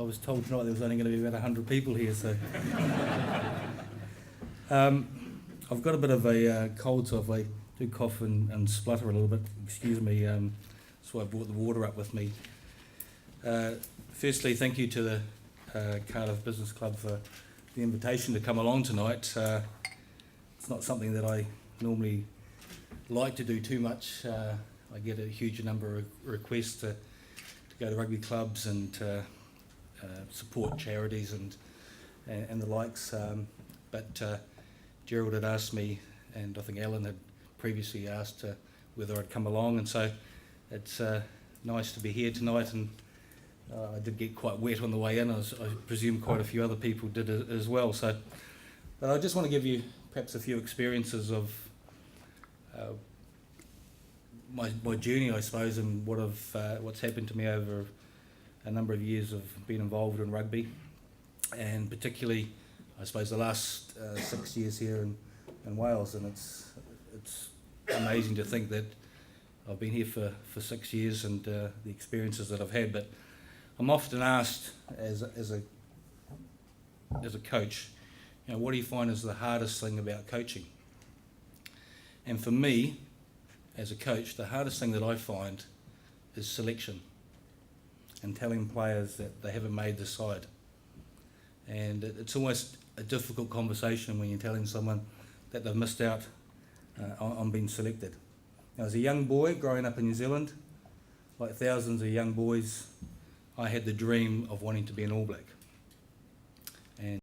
was told tonight there was only going to be about 100 people here, so... I've got a bit of a cold, so if I do cough and splutter a little bit, excuse me, so I brought the water up with me. Firstly, thank you to the Cardiff Business Club for the invitation to come along tonight. It's not something that I normally like to do too much. I get a huge number of requests to go to rugby clubs and support charities and the likes, but Gerald had asked me, and I think Alan had previously asked whether I'd come along, and so it's nice to be here tonight. And I did get quite wet on the way in. I presume quite a few other people did as well. So, but I just want to give you perhaps a few experiences of my journey, I suppose, and what's happened to me over a number of years of being involved in rugby, and particularly, I suppose, the last 6 years here in Wales. And it's amazing to think that I've been here for 6 years and the experiences that I've had. But I'm often asked as a coach, what do you find is the hardest thing about coaching? And for me, as a coach, the hardest thing that I find is selection and telling players that they haven't made the side. And it's almost a difficult conversation when you're telling someone that they've missed out on being selected. Now, as a young boy growing up in New Zealand, like thousands of young boys, I had the dream of wanting to be an All Black. And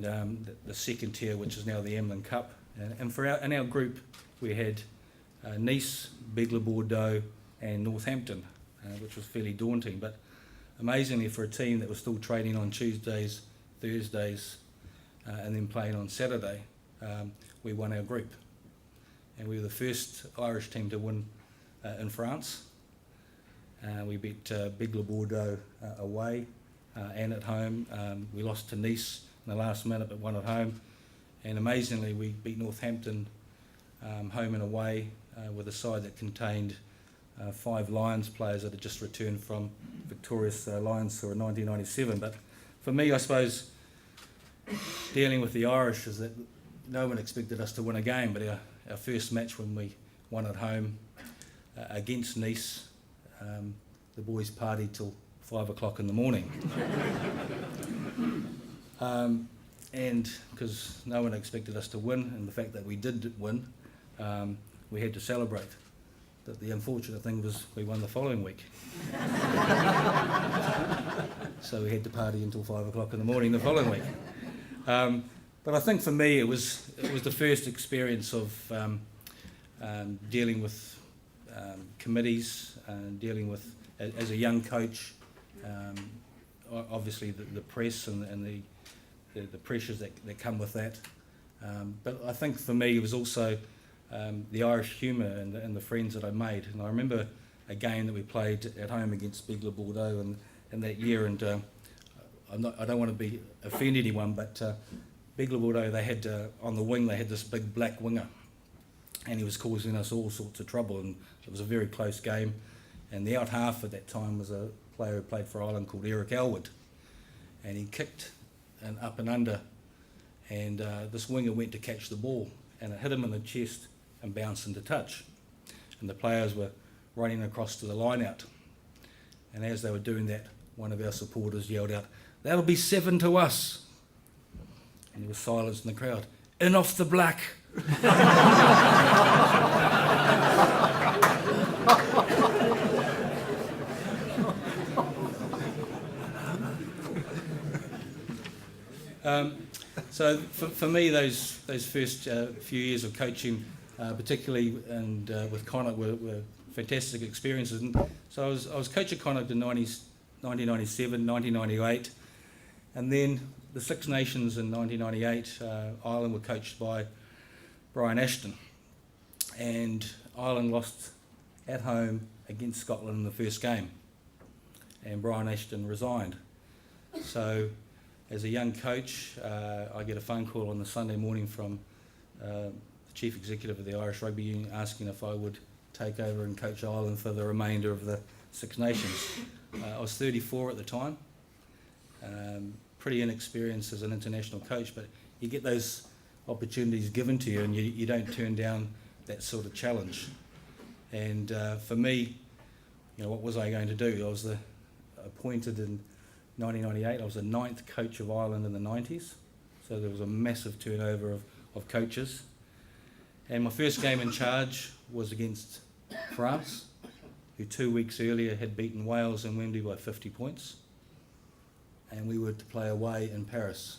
the second tier, which is now the Emlyn Cup. And in our group, we had Nice, Bigler Bordeaux, and Northampton, which was fairly daunting. But amazingly, for a team that was still training on Tuesdays, Thursdays, and then playing on Saturday, we won our group. And we were the first Irish team to win in France. We beat Bigler Bordeaux away and at home. We lost to Nice in the last minute, but won at home. And amazingly, we beat Northampton home and away with a side that contained 5 Lions players that had just returned from victorious Lions tour in 1997. But for me, I suppose, dealing with the Irish is that no one expected us to win a game, but our first match when we won at home against Nice, the boys partied till 5 o'clock in the morning. And because no one expected us to win, and the fact that we did win, we had to celebrate. But the unfortunate thing was we won the following week. So we had to party until 5 o'clock in the morning the following week. But I think for me it was the first experience of dealing with committees, dealing with, as a young coach, obviously the press and the pressures that come with that. But I think for me it was also the Irish humour and the friends that I made. And I remember a game that we played at home against Bigler Bordeaux in that year, and I don't want to offend anyone, but Bigler Bordeaux, they had on the wing, they had this big black winger, and he was causing us all sorts of trouble, and it was a very close game. And the out half at that time was a player who played for Ireland called Eric Elwood, and he kicked an up and under, and this winger went to catch the ball, and it hit him in the chest and bounced into touch. And the players were running across to the line out, and as they were doing that, one of our supporters yelled out, "That'll be 7 to us." And there was silence in the crowd. "In off the black." So for me, those first few years of coaching, particularly and with Connacht, were fantastic experiences. And so I was coach at Connacht in 1997, 1998, and then the Six Nations in 1998. Ireland were coached by Brian Ashton, and Ireland lost at home against Scotland in the first game, and Brian Ashton resigned. So as a young coach, I get a phone call on the Sunday morning from the Chief Executive of the Irish Rugby Union asking if I would take over and coach Ireland for the remainder of the Six Nations. I was 34 at the time, pretty inexperienced as an international coach, but you get those opportunities given to you and you don't turn down that sort of challenge. And for me, what was I going to do? I was appointed in 1998. I was the 9th coach of Ireland in the 90s, so there was a massive turnover of coaches. And my first game in charge was against France, who 2 weeks earlier had beaten Wales in Wembley by 50 points. And we were to play away in Paris.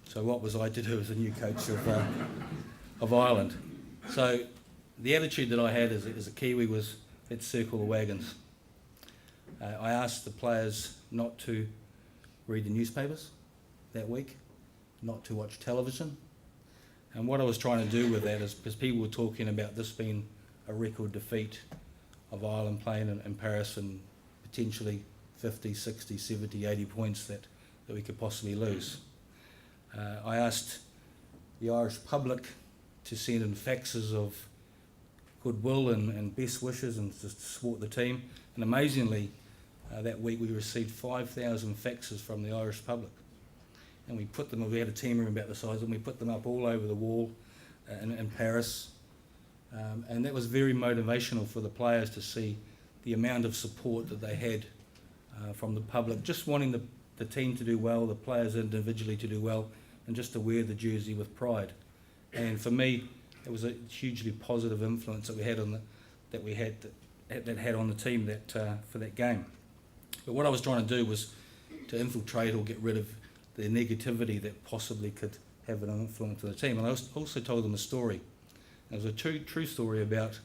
So what was I to do as a new coach of Ireland? So the attitude that I had as a Kiwi was, let's circle the wagons. I asked the players not to read the newspapers that week, not to watch television. And what I was trying to do with that is, because people were talking about this being a record defeat of Ireland playing in Paris and potentially 50, 60, 70, 80 points that we could possibly lose. I asked the Irish public to send in faxes of goodwill and best wishes and to support the team. And amazingly, that week we received 5,000 faxes from the Irish public. And we put them, we had a team room about the size, and we put them up all over the wall in Paris. And that was very motivational for the players to see the amount of support that they had from the public, just wanting the team to do well, the players individually to do well, and just to wear the jersey with pride. And for me, it was a hugely positive influence that we had on that had on the team for that game. But what I was trying to do was to infiltrate or get rid of the negativity that possibly could have an influence on the team. And I also told them a story. It was a true story about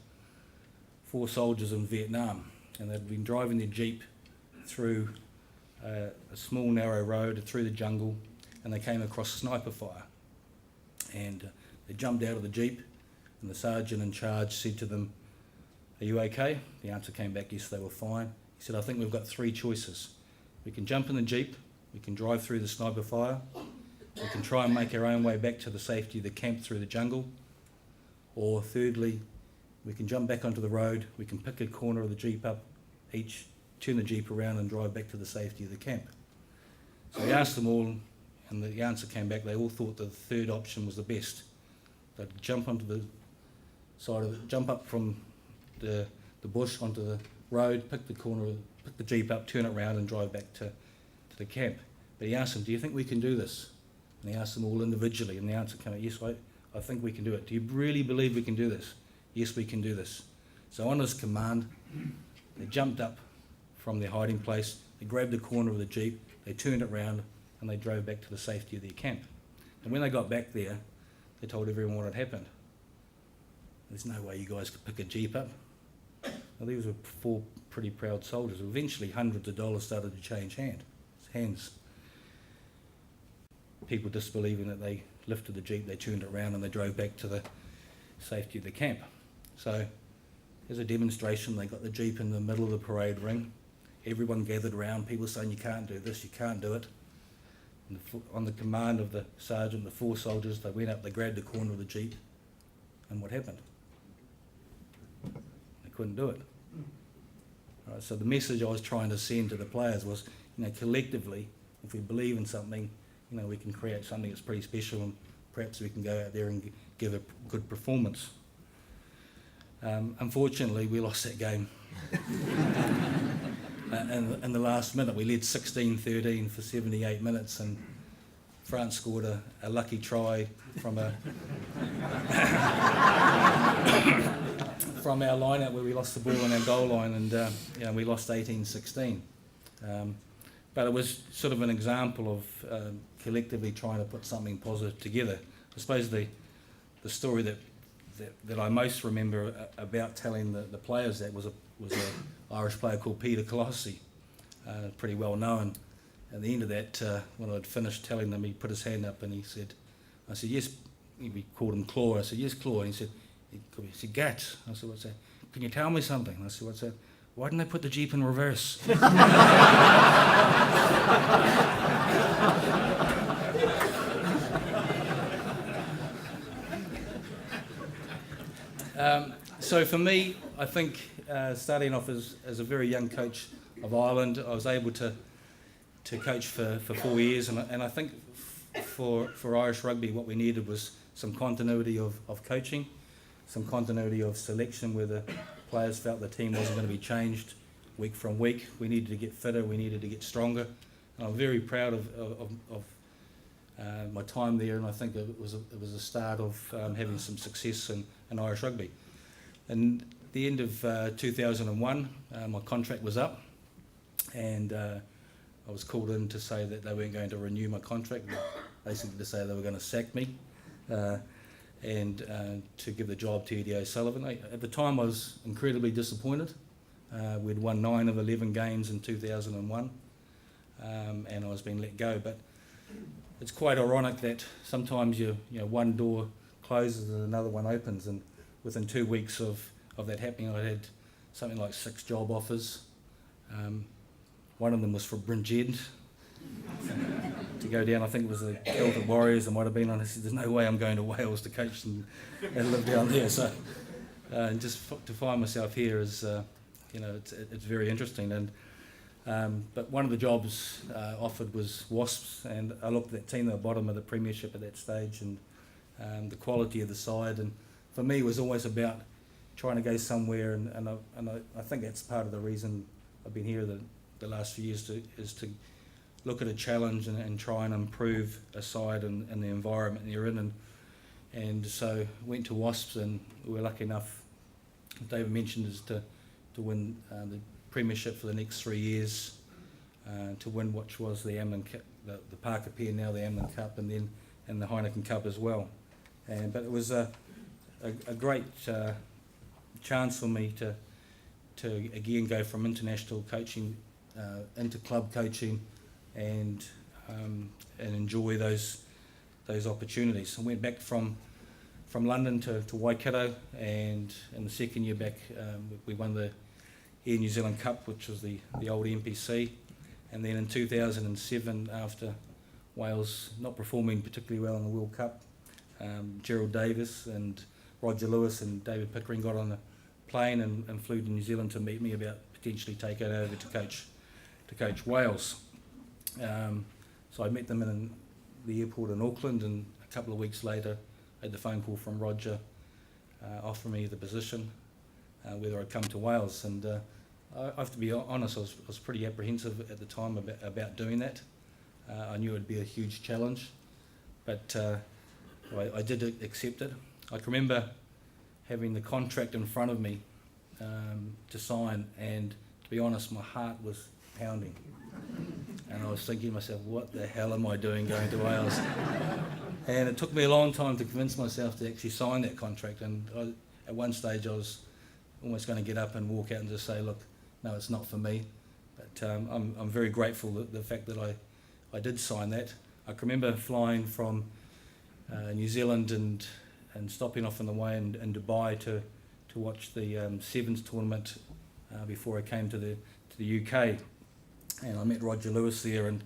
4 soldiers in Vietnam, and they'd been driving their jeep through a small narrow road through the jungle, and they came across sniper fire. And they jumped out of the jeep, and the sergeant in charge said to them, "Are you okay?" The answer came back, yes, they were fine. He said, "I think we've got 3 choices. We can jump in the jeep, we can drive through the sniper fire, we can try and make our own way back to the safety of the camp through the jungle, or thirdly, we can jump back onto the road, we can pick a corner of the jeep up each, turn the jeep around and drive back to the safety of the camp." So he asked them all, and the answer came back, they all thought the third option was the best. They'd jump onto the side of it, jump up from the bush onto the road, pick the jeep up, turn it around and drive back to the camp. But he asked them, "Do you think we can do this?" And he asked them all individually, and the answer came out, "Yes, I think we can do it." "Do you really believe we can do this?" "Yes, we can do this." So on his command, they jumped up from their hiding place, they grabbed the corner of the jeep, they turned it around, and they drove back to the safety of their camp. And when they got back there, they told everyone what had happened. "There's no way you guys could pick a jeep up." Well, these were 4 pretty proud soldiers. Eventually, hundreds of dollars started to change hands. People disbelieving that they lifted the jeep, they turned it around, and they drove back to the safety of the camp. So, as a demonstration, they got the jeep in the middle of the parade ring. Everyone gathered around, people saying, "You can't do this, you can't do it." And on the command of the sergeant, the 4 soldiers, they went up, they grabbed the corner of the jeep, and what happened? They couldn't do it. Right, so the message I was trying to send to the players was, collectively, if we believe in something, we can create something that's pretty special, and perhaps we can go out there and give a good performance. Unfortunately, we lost that game. In the last minute, we led 16-13 for 78 minutes, and France scored a lucky try from from our line-out where we lost the ball on our goal line, and we lost 18-16. But it was sort of an example of collectively trying to put something positive together. I suppose the story that I most remember about telling the players that was an Irish player called Peter Colossi, pretty well known. At the end of that, when I'd finished telling them, he put his hand up and I said, "Yes," we called him Claw. I said, "Yes, Claw." And he said, "Gat." I said, "What's that?" "Can you tell me something?" I said, "What's that?" "Why didn't they put the jeep in reverse?" So for me, I think starting off as a very young coach of Ireland, I was able to coach for 4 years, and I think for Irish rugby what we needed was some continuity of coaching, some continuity of selection where the players felt the team wasn't going to be changed week from week. We needed to get fitter, we needed to get stronger, and I'm very proud of my time there, and I think it was a start of having some success in Irish rugby. And at the end of 2001, my contract was up, and I was called in to say that they weren't going to renew my contract, basically to say they were going to sack me, and to give the job to Eddie O'Sullivan. At the time I was incredibly disappointed. We'd won 9 of 11 games in 2001, and I was being let go. But it's quite ironic that sometimes one door closes and another one opens, and within 2 weeks of that happening, I had something like 6 job offers. One of them was for Bridgend to go down. I think it was the Celtic Warriors. I might have been on. I said, "There's no way I'm going to Wales to coach and live down there." So, and just to find myself here is, it's very interesting. And but one of the jobs offered was Wasps, and I looked at that team, they were bottom of the premiership at that stage, and the quality of the side. And for me, it was always about trying to go somewhere, and I think that's part of the reason I've been here the last few years is to look at a challenge and try and improve a side and the environment you're in. And so went to Wasps, and we were lucky enough, David mentioned, is to win the premiership for the next 3 years, to win which was the the Parker Pear, now the Amlin Cup, and then the Heineken Cup as well. But it was a great chance for me to again go from international coaching into club coaching and enjoy those opportunities. I went back from London to Waikato, and in the second year back we won the Air New Zealand Cup, which was the old NPC. And then in 2007, after Wales not performing particularly well in the World Cup, Gerald Davis and Roger Lewis and David Pickering got on a plane and flew to New Zealand to meet me about potentially taking over to coach Wales. So I met them in the airport in Auckland, and a couple of weeks later I had the phone call from Roger offering me the position, whether I'd come to Wales. And I have to be honest, I was pretty apprehensive at the time about doing that. I knew it would be a huge challenge, but I did accept it. I can remember having the contract in front of me to sign, and to be honest, my heart was pounding. And I was thinking to myself, what the hell am I doing going to Wales? And it took me a long time to convince myself to actually sign that contract. And at one stage I was almost going to get up and walk out and just say, look, no, it's not for me. But I'm very grateful that the fact that I did sign that. I can remember flying from New Zealand and stopping off on the way in Dubai to watch the Sevens tournament before I came to the UK. And I met Roger Lewis there, and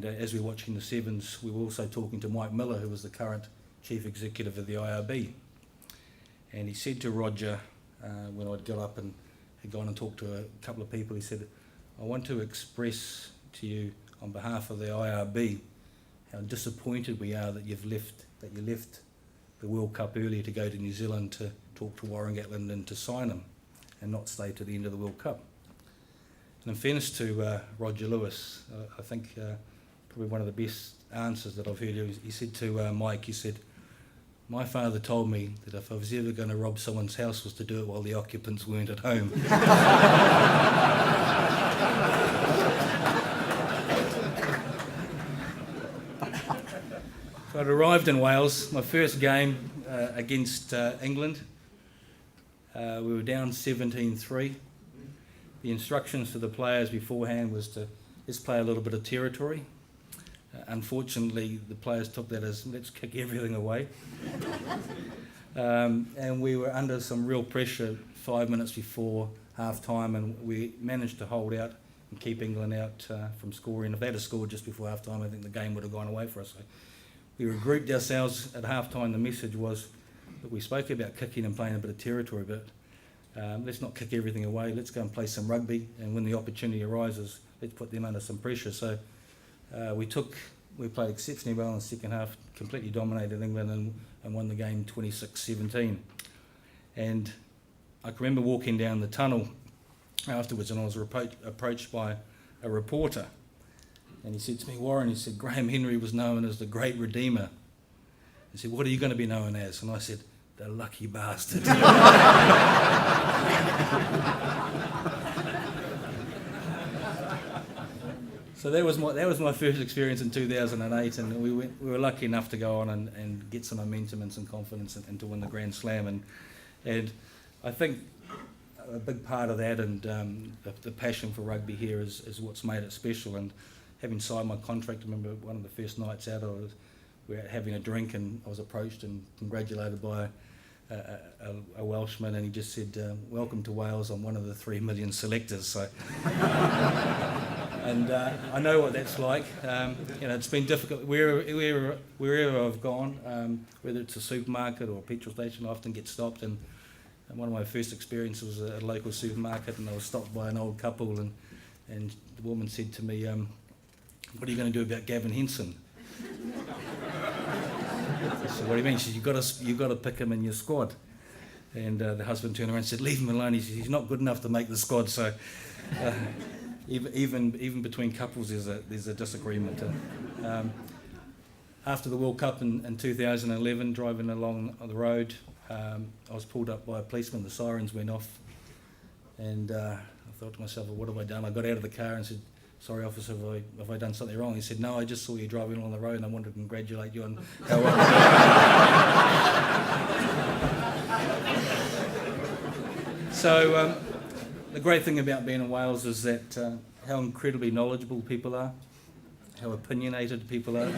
as we were watching the Sevens, we were also talking to Mike Miller, who was the current chief executive of the IRB. And he said to Roger, when I'd got up and had gone and talked to a couple of people, he said, I want to express to you on behalf of the IRB how disappointed we are that you left the World Cup earlier to go to New Zealand to talk to Warren Gatland and to sign him and not stay to the end of the World Cup. And in fairness to Roger Lewis, I think probably one of the best answers that I've heard, he said to Mike, he said, my father told me that if I was ever going to rob someone's house was to do it while the occupants weren't at home. So I'd arrived in Wales, my first game against England. We were down 17-3. The instructions to the players beforehand was to just play a little bit of territory. Unfortunately, the players took that as, let's kick everything away. And we were under some real pressure 5 minutes before half-time, and we managed to hold out and keep England out from scoring. If they had scored just before half-time, I think the game would have gone away for us. So we regrouped ourselves at half-time. The message was that we spoke about kicking and playing a bit of territory, but let's not kick everything away. Let's go and play some rugby, and when the opportunity arises, let's put them under some pressure. So we played exceptionally well in the second half, completely dominated England and won the game 26-17. And I can remember walking down the tunnel afterwards, and I was approached by a reporter, and he said to me, Warren, he said, Graham Henry was known as the Great Redeemer. He said, what are you going to be known as? And I said, the lucky bastard. So that was my first experience in 2008, and we were lucky enough to go on and get some momentum and some confidence and to win the Grand Slam. And I think a big part of that and the passion for rugby here is what's made it special. And having signed my contract, I remember one of the first nights out, we were out having a drink, and I was approached and congratulated by a Welshman, and he just said, welcome to Wales, I'm one of the 3 million selectors. So, and I know what that's like. It's been difficult wherever I've gone, whether it's a supermarket or a petrol station, I often get stopped. And one of my first experiences was at a local supermarket, and I was stopped by an old couple, and the woman said to me, what are you going to do about Gavin Henson? So what do you mean? She said, you've got to pick him in your squad. And the husband turned around and said, leave him alone. He said, he's not good enough to make the squad. So even between couples, there's a disagreement. After the World Cup in 2011, driving along the road, I was pulled up by a policeman. The sirens went off, and I thought to myself, well, what have I done? I got out of the car and said sorry officer, have I done something wrong? He said, no, I just saw you driving along the road and I wanted to congratulate you on how well. So the great thing about being in Wales is that how incredibly knowledgeable people are, how opinionated people are,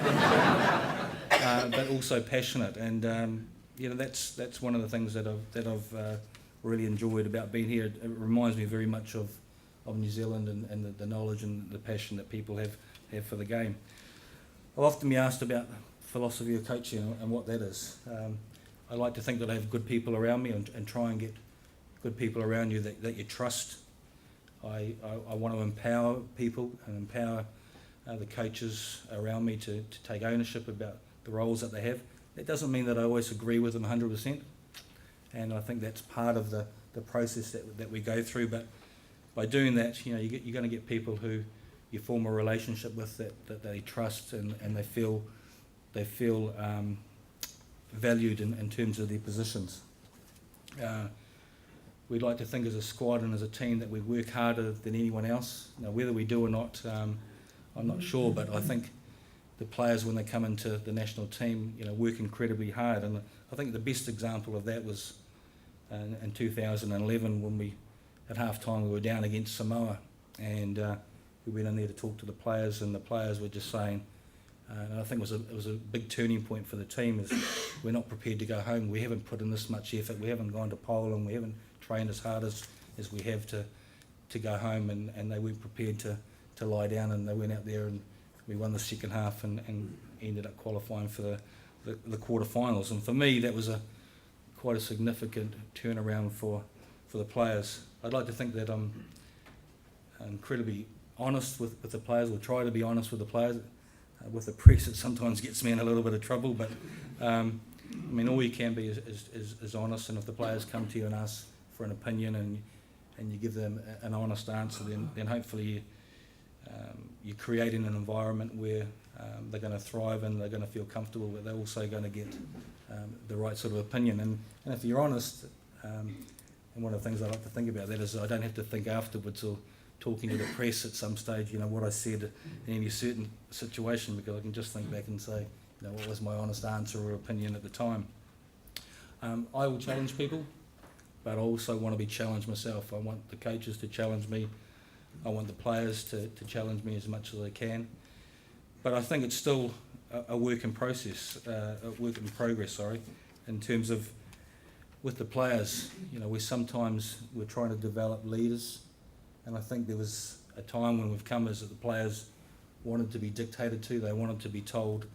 but also passionate. And that's one of the things that I've really enjoyed about being here. It reminds me very much of New Zealand and the knowledge and the passion that people have for the game. I'll often be asked about philosophy of coaching and what that is. I like to think that I have good people around me and try and get good people around you that you trust. I want to empower people and empower the coaches around me to take ownership about the roles that they have. That doesn't mean that I always agree with them 100%, and I think that's part of the process that we go through. But by doing that, you're going to get people who you form a relationship with that they trust and they feel valued in terms of their positions. We'd like to think as a squad and as a team that we work harder than anyone else. Now, whether we do or not, I'm not sure, but I think the players, when they come into the national team, work incredibly hard. And I think the best example of that was in 2011 when we, at half-time, we were down against Samoa, and we went in there to talk to the players, and the players were just saying, and I think it was a big turning point for the team, is we're not prepared to go home. We haven't put in this much effort. We haven't gone to Poland. We haven't trained as hard as we have to go home, and they weren't prepared to lie down, and they went out there and we won the second half and ended up qualifying for the quarterfinals. And for me, that was quite a significant turnaround for the players. I'd like to think that I'm incredibly honest with the players, or try to be honest with the players. With the press, it sometimes gets me in a little bit of trouble, but all you can be is honest. And if the players come to you and ask for an opinion and you give them an honest answer, then hopefully you're creating an environment where they're going to thrive and they're going to feel comfortable, but they're also going to get the right sort of opinion. And if you're honest, and one of the things I like to think about that is I don't have to think afterwards or talking to the press at some stage, what I said in any certain situation, because I can just think back and say, what was my honest answer or opinion at the time. I will challenge people, but I also want to be challenged myself. I want the coaches to challenge me. I want the players to challenge me as much as they can. But I think it's still a work in progress, in terms of with the players. We're trying to develop leaders, and I think there was a time when we've come as that the players wanted to be dictated to. They wanted to be told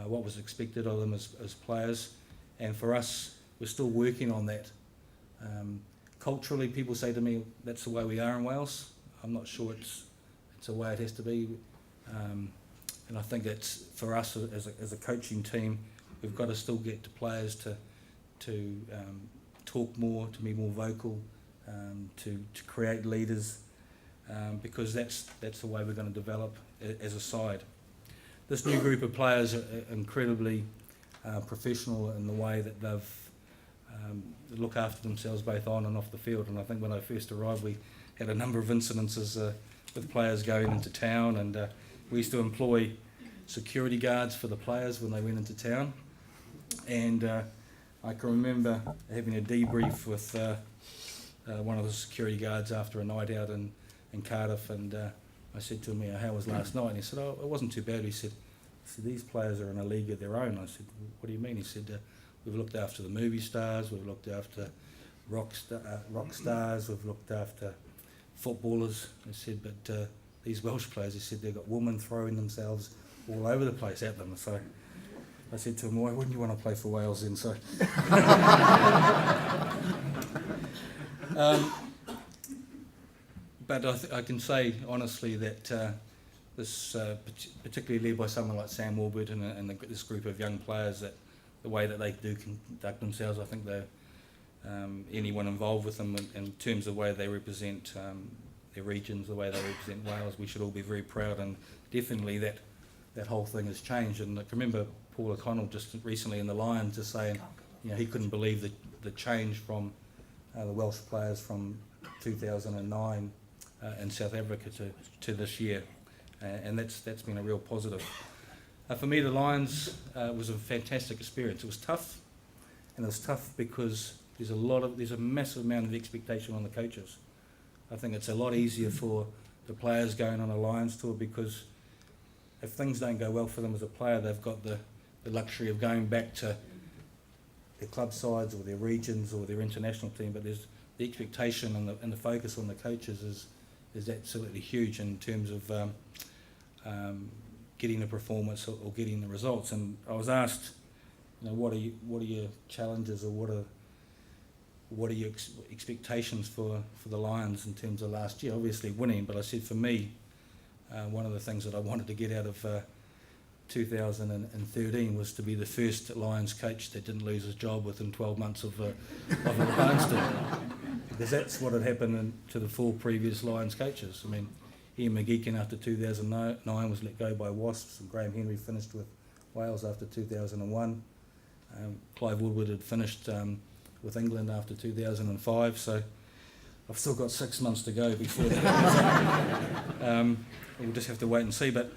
what was expected of them as players, and for us, we're still working on that. Culturally, people say to me, that's the way we are in Wales. I'm not sure it's the way it has to be, and I think that's for us as a coaching team. We've got to still get the players to talk more, to be more vocal, to create leaders, because that's the way we're going to develop as a side. This new group of players are incredibly professional in the way that they've look after themselves both on and off the field. And I think when I first arrived, we had a number of incidences with players going into town, and we used to employ security guards for the players when they went into town. And I can remember having a debrief with one of the security guards after a night out in Cardiff, and I said to him, how was last night? And he said, it wasn't too bad. He said, these players are in a league of their own. I said, what do you mean? He said, we've looked after the movie stars, we've looked after rock stars, we've looked after footballers. I said, but these Welsh players, he said, they've got women throwing themselves all over the place at them. So I said to him, why wouldn't you want to play for Wales then? So but I can say honestly that this, particularly led by someone like Sam Warburton and this group of young players, that the way that they do conduct themselves, I think anyone involved with them in terms of the way they represent their regions, the way they represent Wales, we should all be very proud, and definitely that whole thing has changed. And I can remember Paul O'Connell just recently in the Lions just saying, he couldn't believe the change from the Welsh players from 2009 in South Africa to this year. and that's been a real positive. For me, the Lions was a fantastic experience. It was tough, and it was tough because there's a massive amount of expectation on the coaches. I think it's a lot easier for the players going on a Lions tour, because if things don't go well for them as a player, they've got the luxury of going back to their club sides or their regions or their international team. But there's the expectation and the focus on the coaches is absolutely huge in terms of getting the performance or getting the results. And I was asked, what are your challenges, or what are your expectations for the Lions in terms of last year? Obviously winning, but I said for me, one of the things that I wanted to get out of 2013 was to be the first Lions coach that didn't lose his job within 12 months of a Lions tour. Because that's what had happened to the 4 previous Lions coaches. I mean, Ian McGeechan after 2009 was let go by Wasps, and Graham Henry finished with Wales after 2001. Clive Woodward had finished with England after 2005, so I've still got 6 months to go before that. We'll just have to wait and see. But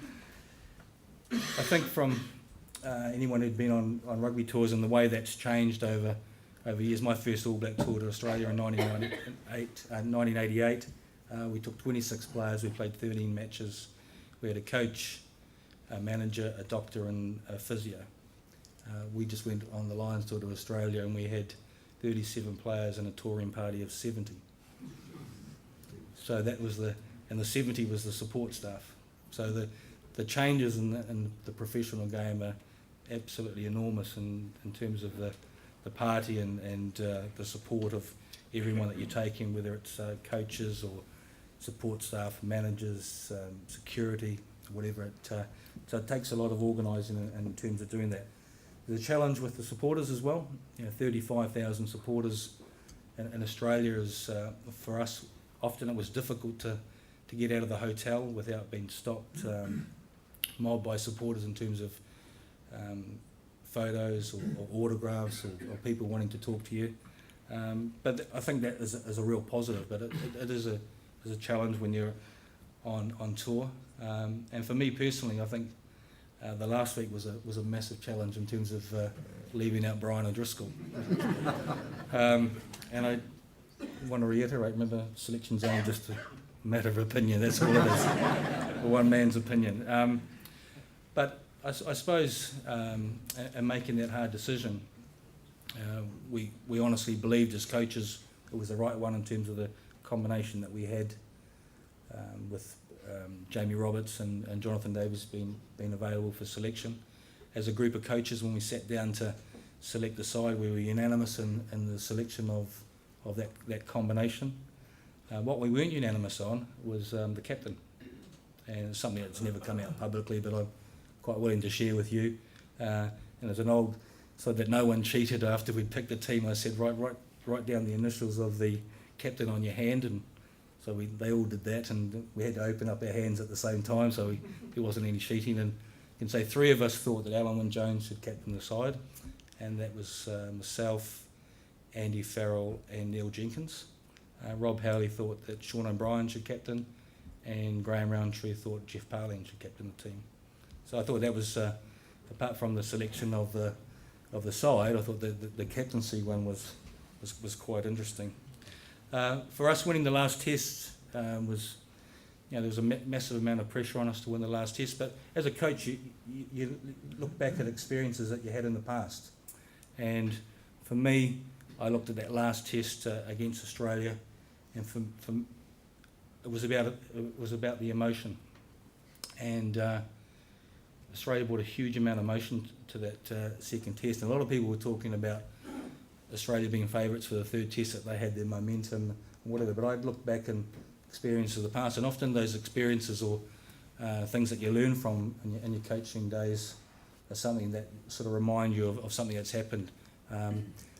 I think from anyone who'd been on rugby tours and the way that's changed over years, my first All Black tour to Australia in 1988, we took 26 players, we played 13 matches, we had a coach, a manager, a doctor and a physio. We just went on the Lions tour to Australia and we had 37 players and a touring party of 70. So that was the 70 was the support staff. So the changes in the professional game are absolutely enormous in terms of the party and the support of everyone that you take in, whether it's coaches or support staff, managers, security, whatever. So it takes a lot of organising in terms of doing that. There's a challenge with the supporters as well. 35,000 supporters in Australia is, for us, often it was difficult to get out of the hotel without being stopped, mobbed by supporters in terms of photos or autographs or people wanting to talk to you. But I think that is a real positive, but it is a challenge when you're on tour. And for me personally, I think the last week was a massive challenge in terms of leaving out Brian O'Driscoll. And I want to reiterate, remember, selection's only just a matter of opinion, that's all it is, one man's opinion. But I suppose in making that hard decision, we honestly believed as coaches it was the right one in terms of the combination that we had with Jamie Roberts and Jonathan Davis being available for selection. As a group of coaches, when we sat down to select the side, we were unanimous in the selection of that combination. What we weren't unanimous on was the captain, and it's something that's never come out publicly, but I'm quite willing to share with you. And as an old, so that no one cheated after we'd picked the team, I said, write down the initials of the captain on your hand, and so they all did that, and we had to open up our hands at the same time, so there wasn't any cheating. And you can say 3 of us thought that Alan Wynne-Jones should captain the side, and that was myself, Andy Farrell and Neil Jenkins. Rob Howley thought that Sean O'Brien should captain, and Graham Roundtree thought Jeff Parling should captain the team. So I thought that was, apart from the selection of the side, I thought the captaincy one was quite interesting. For us, winning the last test was, there was a massive amount of pressure on us to win the last test. But as a coach, you look back at experiences that you had in the past, and for me, I looked at that last test against Australia, and for it was about the emotion, and Australia brought a huge amount of emotion to that second test. And a lot of people were talking about Australia being favourites for the third test, that they had their momentum and whatever. But I'd look back and experiences of the past, and often those experiences or things that you learn from in your coaching days are something that sort of remind you of something that's happened.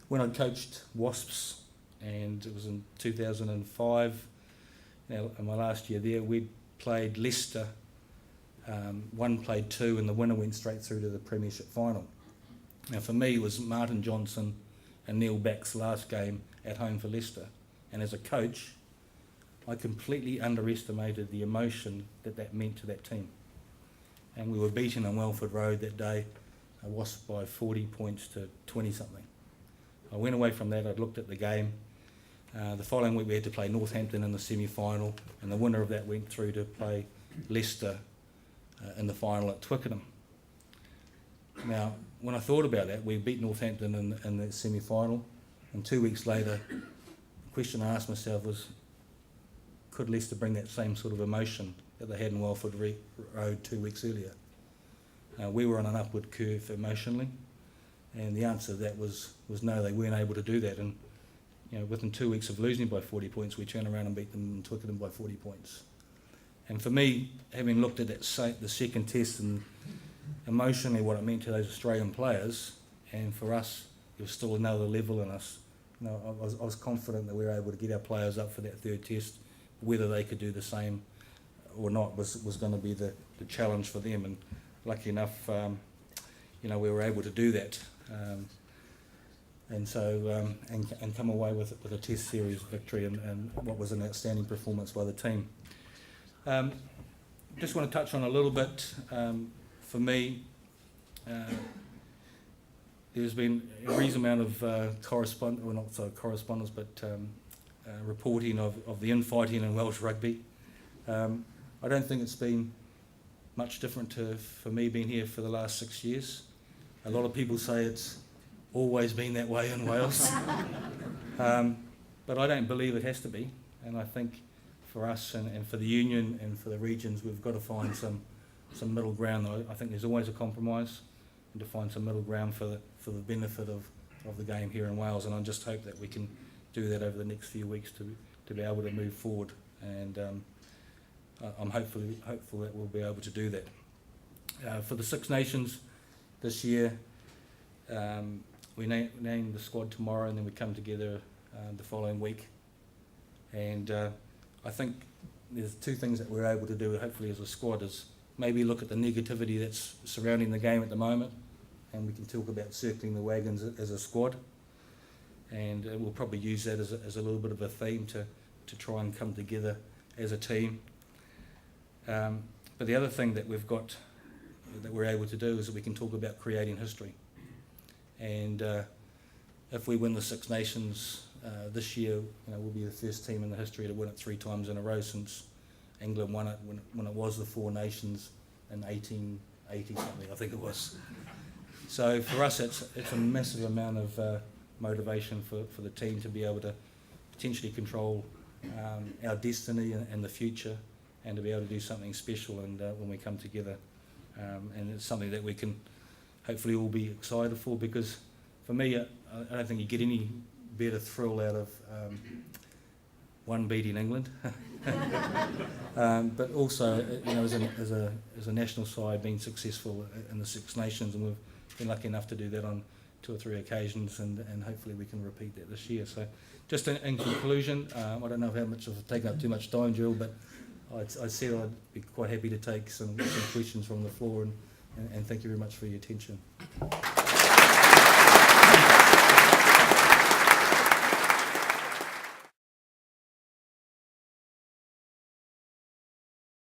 When I coached Wasps, and it was in 2005, in my last year there, we played Leicester. 1 played 2, and the winner went straight through to the Premiership final. Now for me, it was Martin Johnson and Neil Back's last game at home for Leicester. And as a coach, I completely underestimated the emotion that meant to that team. And we were beaten on Welford Road that day, Wasp by 40 points to 20-something. I went away from that, I'd looked at the game. The following week we had to play Northampton in the semi-final, and the winner of that went through to play Leicester in the final at Twickenham. Now, when I thought about that, we beat Northampton in the semi-final, and 2 weeks later, the question I asked myself was, could Leicester bring that same sort of emotion that they had in Welford Road 2 weeks earlier? We were on an upward curve emotionally, and the answer to that was no, they weren't able to do that. And within 2 weeks of losing by 40 points, we turned around and beat them in Twickenham by 40 points. And for me, having looked at the second test and emotionally what it meant to those Australian players, and for us, there was still another level in us. I was confident that we were able to get our players up for that third test. Whether they could do the same or not was going to be the challenge for them. And lucky enough, we were able to do that. And come away with a Test series victory and what was an outstanding performance by the team. Just want to touch on a little bit. For me, there's been a reasonable amount of correspondence, but reporting of the infighting in Welsh rugby. I don't think it's been much different for me being here for the last 6 years. A lot of people say it's always been that way in Wales, but I don't believe it has to be. And I think for us and for the union and for the regions, we've got to find some middle ground. I think there's always a compromise, and to find some middle ground for the benefit of the game here in Wales. And I just hope that we can do that over the next few weeks to be able to move forward. And I'm hopeful that we'll be able to do that. For the Six Nations this year, we name the squad tomorrow, and then we come together the following week. And I think there's two things that we're able to do, hopefully, as a squad, is maybe look at the negativity that's surrounding the game at the moment, and we can talk about circling the wagons as a squad. And we'll probably use that as a little bit of a theme to try and come together as a team. But the other thing that we've got, that we're able to do, is that we can talk about creating history. And if we win the Six Nations this year, we'll be the first team in the history to win it 3 times in a row since England won it when it was the Four Nations in 1880 something, I think it was. So for us, it's a massive amount of motivation for the team to be able to potentially control our destiny and the future, and to be able to do something special and when we come together. And it's something that we can hopefully all be excited for, because for me, I don't think you get any better thrill out of one beating England, but also as a national side being successful in the Six Nations, and we've been lucky enough to do that on 2 or 3 occasions, and hopefully we can repeat that this year. So just in conclusion, I don't know how much I've taken up too much time, Jill, but I said I'd be quite happy to take some questions from the floor, and thank you very much for your attention.